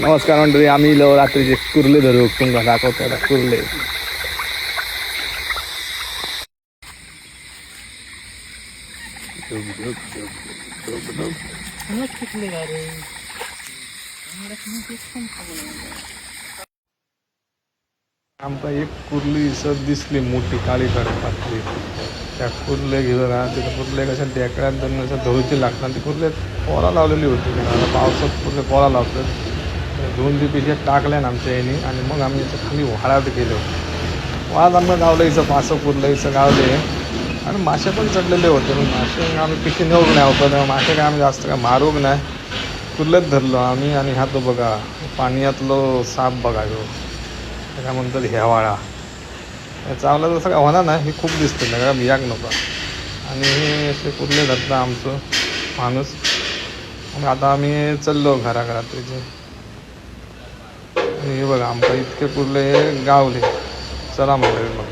नमस्कार मंडळी, आम्ही इलो रात्रीचे कुर्ले धरू तुमका दाखवतो आता कुर्ले. आमका एक कुर्ली इसत दिसली मोठी काळी पातळी. त्या कुर्ले घेऊन तिथे कुर्ले कशा ढेकळ्यात दोन असं धुळीची लागतात. ती कुर्ले पोरा लावलेली होती. आता पावसात कुर्ले पोरा लावतात. धुवून ती पिशे टाकल्या ना आमच्या याने आणि मग आम्ही इथं खाली वाळात गेलो. वाळात आमचं गावलं इथं 5 कुर्लं इथं गावले आणि मासे पण चढलेले होते. मग मासे आम्ही पिशे नेऊक नाही होतं तेव्हा मासे काय आम्ही जास्त काय मारूक नाही. कुर्लेच धरलो आम्ही. आणि हा तो बघा पाण्यातलो साप बघा जो त्याच्यानंतर हेवाळा चावला तसं काय होणार नाही. हे खूप दिसतं ना का बियाक नको. आणि हे असे कुर्ले धरता आमचं माणूस. मग आता आम्ही चाललो घराघरात त्याचे. आणि हे बघा आमका इतके कुर्ले हे गावले. चला म्हणलं मग